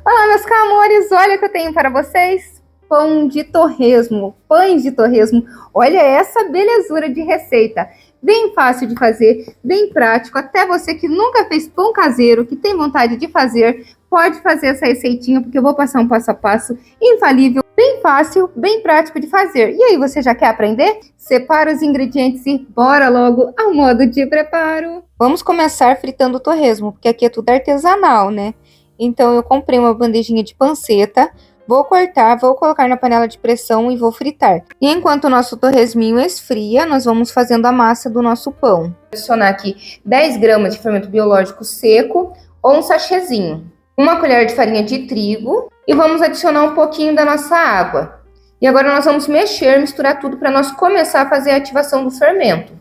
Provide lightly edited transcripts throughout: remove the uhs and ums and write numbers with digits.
Olá, meus amores, olha o que eu tenho para vocês. Pão de torresmo, pães de torresmo. Olha essa belezura de receita. Bem fácil de fazer, bem prático. Até você que nunca fez pão caseiro, que tem vontade de fazer, pode fazer essa receitinha, porque eu vou passar um passo a passo infalível, bem fácil, bem prático de fazer. E aí, você já quer aprender? Separa os ingredientes e bora logo ao modo de preparo. Vamos começar fritando o torresmo, porque aqui é tudo artesanal, né? Então, eu comprei uma bandejinha de panceta, vou cortar, vou colocar na panela de pressão e vou fritar. E enquanto o nosso torresminho esfria, nós vamos fazendo a massa do nosso pão. Vou adicionar aqui 10 gramas de fermento biológico seco ou um sachêzinho, uma colher de farinha de trigo e vamos adicionar um pouquinho da nossa água. E agora nós vamos mexer, misturar tudo para nós começar a fazer a ativação do fermento.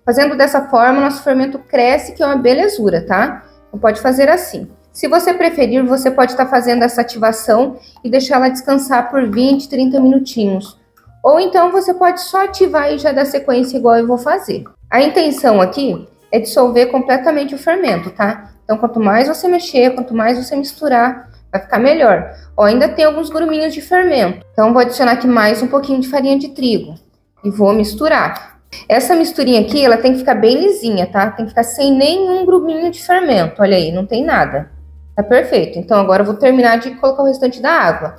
Fazendo dessa forma, nosso fermento cresce, que é uma belezura, tá? Então pode fazer assim. Se você preferir, você pode estar fazendo essa ativação e deixar ela descansar por 20, 30 minutinhos. Ou então você pode só ativar e já dar sequência igual eu vou fazer. A intenção aqui é dissolver completamente o fermento, tá? Então quanto mais você mexer, quanto mais você misturar, vai ficar melhor. Ó, ainda tem alguns gruminhos de fermento. Então vou adicionar aqui mais um pouquinho de farinha de trigo e vou misturar. Essa misturinha aqui, ela tem que ficar bem lisinha, tá? Tem que ficar sem nenhum gruminho de fermento. Olha aí, não tem nada. Tá perfeito. Então, agora eu vou terminar de colocar o restante da água.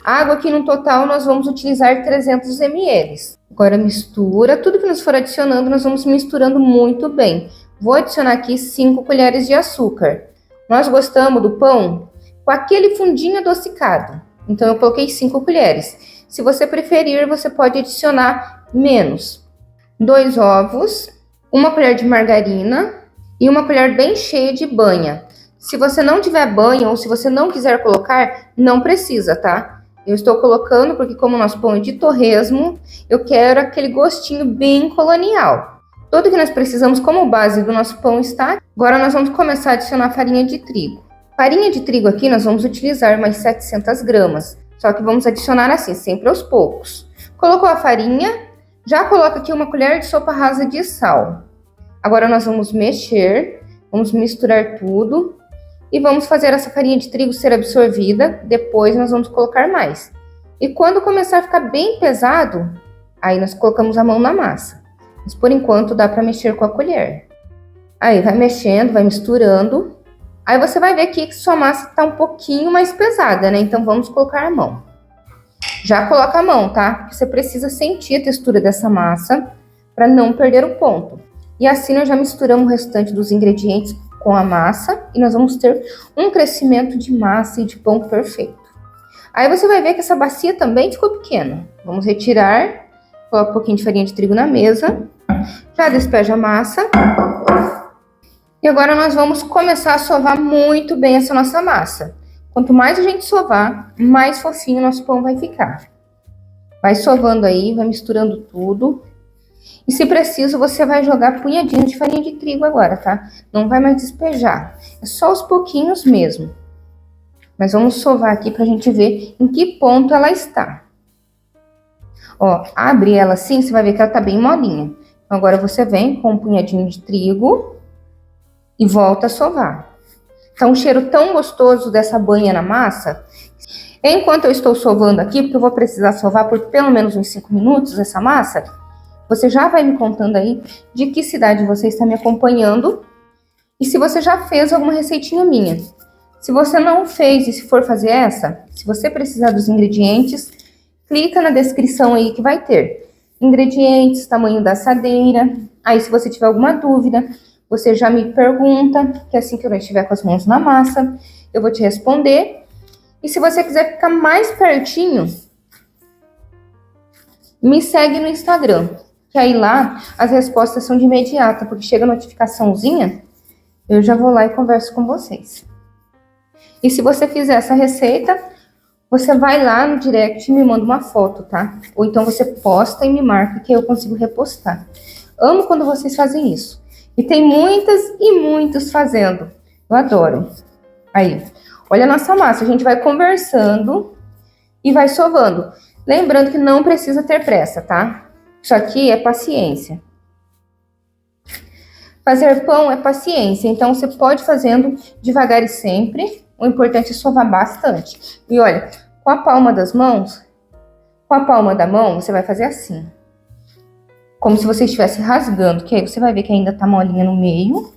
A água aqui no total nós vamos utilizar 300 ml. Agora mistura. Tudo que nós for adicionando, nós vamos misturando muito bem. Vou adicionar aqui 5 colheres de açúcar. Nós gostamos do pão com aquele fundinho adocicado. Então, eu coloquei 5 colheres. Se você preferir, você pode adicionar menos. 2 ovos, uma colher de margarina e uma colher bem cheia de banha. Se você não tiver banha ou se você não quiser colocar, não precisa, tá? Eu estou colocando porque como o nosso pão é de torresmo, eu quero aquele gostinho bem colonial. Tudo que nós precisamos como base do nosso pão está. Agora nós vamos começar a adicionar farinha de trigo. Farinha de trigo aqui nós vamos utilizar mais 700 gramas. Só que vamos adicionar assim, sempre aos poucos. Colocou a farinha, já coloca aqui uma colher de sopa rasa de sal. Agora nós vamos mexer, vamos misturar tudo. E vamos fazer essa farinha de trigo ser absorvida, depois nós vamos colocar mais. E quando começar a ficar bem pesado, aí nós colocamos a mão na massa. Mas por enquanto dá para mexer com a colher. Aí vai mexendo, vai misturando. Aí você vai ver aqui que sua massa está um pouquinho mais pesada, né? Então vamos colocar a mão. Já coloca a mão, tá? Porque você precisa sentir a textura dessa massa para não perder o ponto. E assim nós já misturamos o restante dos ingredientes com a massa e nós vamos ter um crescimento de massa e de pão perfeito. Aí você vai ver que essa bacia também ficou pequena. Vamos retirar, coloca um pouquinho de farinha de trigo na mesa, já despeja a massa. E agora nós vamos começar a sovar muito bem essa nossa massa. Quanto mais a gente sovar, mais fofinho o nosso pão vai ficar. Vai sovando aí, vai misturando tudo. E se preciso, você vai jogar punhadinhos de farinha de trigo agora, tá? Não vai mais despejar. É só aos pouquinhos mesmo. Mas vamos sovar aqui pra gente ver em que ponto ela está. Ó, abre ela assim, você vai ver que ela tá bem molinha. Então, agora você vem com um punhadinho de trigo e volta a sovar. Tá um cheiro tão gostoso dessa banha na massa. Enquanto eu estou sovando aqui, porque eu vou precisar sovar por pelo menos uns 5 minutos essa massa, você já vai me contando aí de que cidade você está me acompanhando e se você já fez alguma receitinha minha. Se você não fez e se for fazer essa, se você precisar dos ingredientes, clica na descrição aí que vai ter ingredientes, tamanho da assadeira. Aí se você tiver alguma dúvida, você já me pergunta, que assim que eu não estiver com as mãos na massa, eu vou te responder. E se você quiser ficar mais pertinho, me segue no Instagram. Que aí lá as respostas são de imediata, porque chega a notificaçãozinha, eu já vou lá e converso com vocês. E se você fizer essa receita, você vai lá no direct e me manda uma foto, tá? Ou então você posta e me marca que eu consigo repostar. Amo quando vocês fazem isso. E tem muitas e muitos fazendo. Eu adoro. Aí, olha a nossa massa, a gente vai conversando e vai sovando. Lembrando que não precisa ter pressa, tá? Isso aqui é paciência. Fazer pão é paciência, então você pode fazendo devagar e sempre. O importante é sovar bastante. E olha, com a palma da mão, você vai fazer assim. Como se você estivesse rasgando, que aí você vai ver que ainda tá molinha no meio.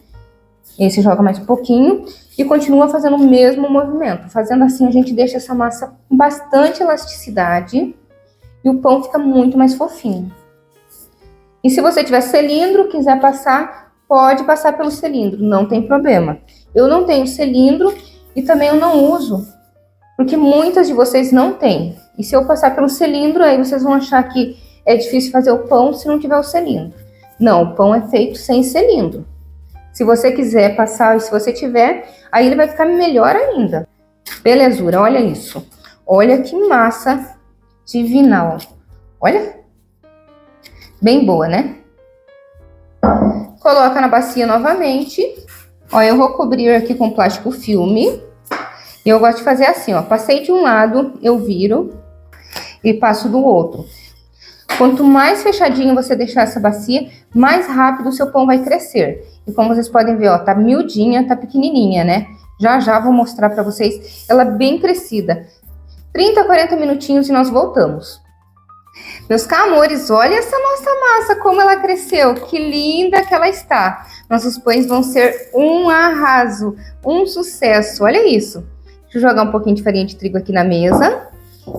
E aí você joga mais um pouquinho e continua fazendo o mesmo movimento. Fazendo assim, a gente deixa essa massa com bastante elasticidade e o pão fica muito mais fofinho. E se você tiver cilindro, quiser passar, pode passar pelo cilindro, não tem problema. Eu não tenho cilindro e também eu não uso, porque muitas de vocês não têm. E se eu passar pelo cilindro, aí vocês vão achar que é difícil fazer o pão se não tiver o cilindro. Não, o pão é feito sem cilindro. Se você quiser passar e se você tiver, aí ele vai ficar melhor ainda. Belezura, olha isso. Olha que massa divinal. Olha. Bem boa, né? Coloca na bacia novamente. Ó, eu vou cobrir aqui com plástico filme. E eu gosto de fazer assim, ó. Passei de um lado, eu viro e passo do outro. Quanto mais fechadinho você deixar essa bacia, mais rápido o seu pão vai crescer. E como vocês podem ver, ó, tá miudinha, tá pequenininha, né? Já já vou mostrar pra vocês ela bem crescida. 30, 40 minutinhos e nós voltamos. Meus amores, olha essa nossa massa, como ela cresceu. Que linda que ela está. Nossos pães vão ser um arraso, um sucesso. Olha isso. Deixa eu jogar um pouquinho de farinha de trigo aqui na mesa.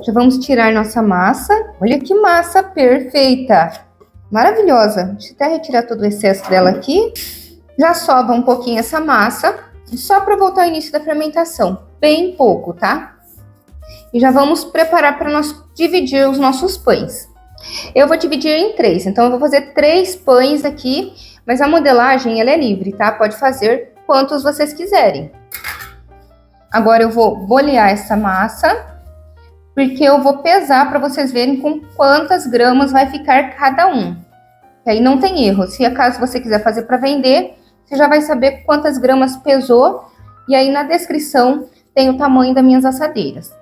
Já vamos tirar nossa massa. Olha que massa perfeita. Maravilhosa. Deixa eu até retirar todo o excesso dela aqui. Já sova um pouquinho essa massa. Só para voltar ao início da fermentação. Bem pouco, tá? E já vamos preparar para nós dividir os nossos pães. Eu vou dividir em 3, então eu vou fazer 3 pães aqui, mas a modelagem ela é livre, tá? Pode fazer quantos vocês quiserem. Agora eu vou bolear essa massa, porque eu vou pesar para vocês verem com quantas gramas vai ficar cada um. E aí não tem erro, se acaso você quiser fazer para vender, você já vai saber quantas gramas pesou, e aí na descrição tem o tamanho das minhas assadeiras.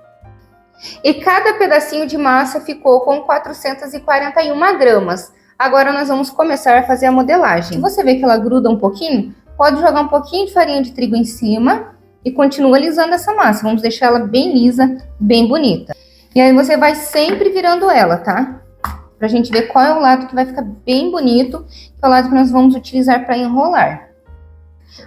E cada pedacinho de massa ficou com 441 gramas. Agora nós vamos começar a fazer a modelagem. Se você vê que ela gruda um pouquinho, pode jogar um pouquinho de farinha de trigo em cima e continua alisando essa massa. Vamos deixar ela bem lisa, bem bonita. E aí você vai sempre virando ela, tá? Pra gente ver qual é o lado que vai ficar bem bonito, que é o lado que nós vamos utilizar para enrolar.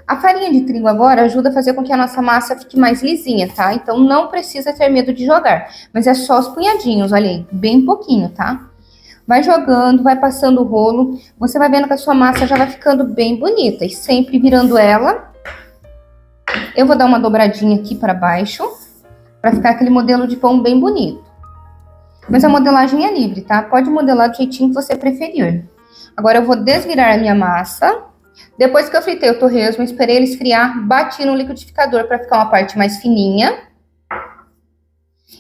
A farinha de trigo agora ajuda a fazer com que a nossa massa fique mais lisinha, tá? Então não precisa ter medo de jogar, mas é só os punhadinhos, olha aí, bem pouquinho, tá? Vai jogando, vai passando o rolo, você vai vendo que a sua massa já vai ficando bem bonita e sempre virando ela. Eu vou dar uma dobradinha aqui para baixo, para ficar aquele modelo de pão bem bonito. Mas a modelagem é livre, tá? Pode modelar do jeitinho que você preferir. Agora eu vou desvirar a minha massa. Depois que eu fritei o torresmo, esperei ele esfriar, bati no liquidificador para ficar uma parte mais fininha.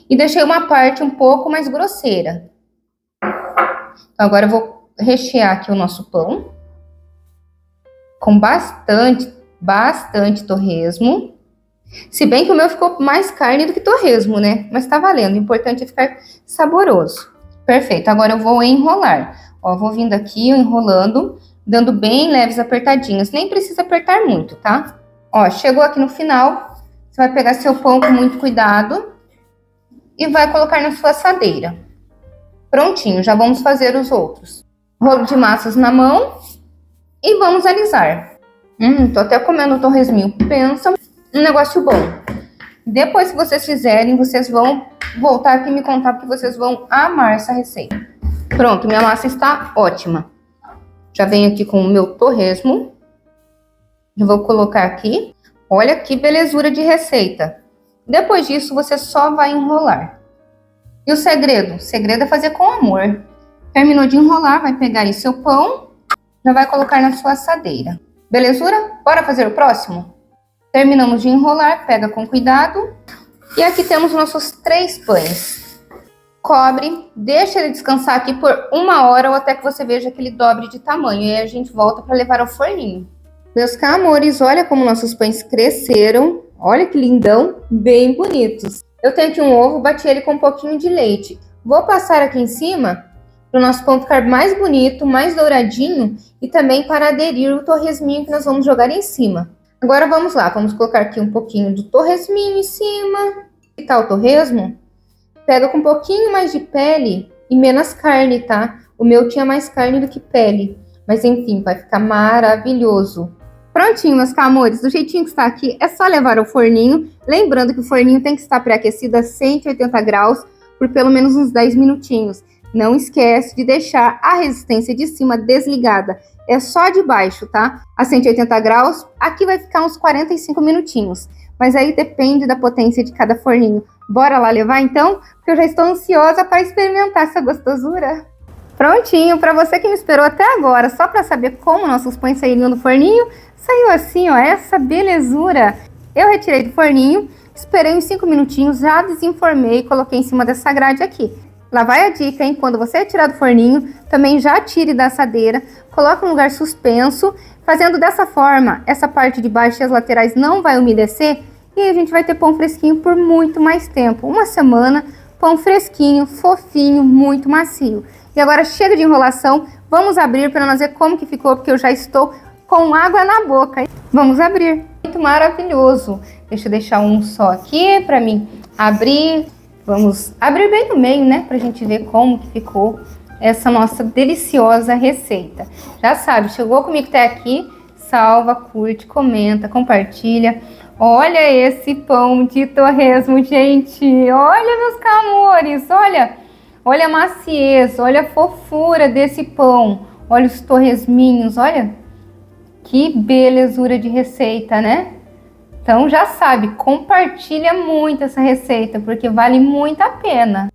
E deixei uma parte um pouco mais grosseira. Então, agora eu vou rechear aqui o nosso pão. Com bastante torresmo. Se bem que o meu ficou mais carne do que torresmo, né? Mas tá valendo, o importante é ficar saboroso. Perfeito, agora eu vou enrolar. Ó, vou vindo aqui, enrolando, dando bem leves apertadinhas. Nem precisa apertar muito, tá? Ó, chegou aqui no final, você vai pegar seu pão com muito cuidado e vai colocar na sua assadeira. Prontinho, já vamos fazer os outros. Rolo de massas na mão e vamos alisar. Tô até comendo o torresminho. Pensa um negócio bom. Depois que vocês fizerem, vocês vão voltar aqui e me contar, porque vocês vão amar essa receita. Pronto, minha massa está ótima. Já venho aqui com o meu torresmo. Eu vou colocar aqui. Olha que belezura de receita. Depois disso, você só vai enrolar. E o segredo? O segredo é fazer com amor. Terminou de enrolar, vai pegar aí seu pão, já vai colocar na sua assadeira. Belezura? Bora fazer o próximo? Terminamos de enrolar, pega com cuidado. E aqui temos nossos 3 pães. Cobre, deixa ele descansar aqui por 1 hora ou até que você veja que ele dobre de tamanho. E aí a gente volta para levar ao forninho. Meus amores, olha como nossos pães cresceram. Olha que lindão, bem bonitos. Eu tenho aqui um ovo, bati ele com um pouquinho de leite. Vou passar aqui em cima para o nosso pão ficar mais bonito, mais douradinho e também para aderir o torresminho que nós vamos jogar em cima. Agora vamos lá, vamos colocar aqui um pouquinho de torresminho em cima. Que tal o torresmo? Pega com um pouquinho mais de pele e menos carne, tá? O meu tinha mais carne do que pele, mas enfim, vai ficar maravilhoso. Prontinho, meus amores, do jeitinho que está aqui, é só levar ao forninho. Lembrando que o forninho tem que estar pré-aquecido a 180 graus por pelo menos uns 10 minutinhos. Não esquece de deixar a resistência de cima desligada. É só de baixo, tá? A 180 graus, aqui vai ficar uns 45 minutinhos. Mas aí depende da potência de cada forninho. Bora lá levar então? Porque eu já estou ansiosa para experimentar essa gostosura. Prontinho, para você que me esperou até agora, só para saber como nossos pães sairiam do forninho, saiu assim, ó, essa belezura. Eu retirei do forninho, esperei uns 5 minutinhos, já desenformei e coloquei em cima dessa grade aqui. Lá vai a dica, hein? Quando você retirar do forninho, também já tire da assadeira, coloque em um lugar suspenso. Fazendo dessa forma, essa parte de baixo e as laterais não vai umedecer e a gente vai ter pão fresquinho por muito mais tempo. Uma semana, pão fresquinho, fofinho, muito macio. E agora chega de enrolação, vamos abrir para nós ver como que ficou, porque eu já estou com água na boca. Vamos abrir. Muito maravilhoso. Deixa eu deixar um só aqui para mim abrir. Vamos abrir bem no meio, né? Pra gente ver como que ficou essa nossa deliciosa receita. Já sabe, chegou comigo até aqui, salva, curte, comenta, compartilha. Olha esse pão de torresmo, gente. Olha, meus amores, olha. Olha a maciez, olha a fofura desse pão. Olha os torresminhos, olha. Que belezura de receita, né? Então já sabe, compartilha muito essa receita, porque vale muito a pena.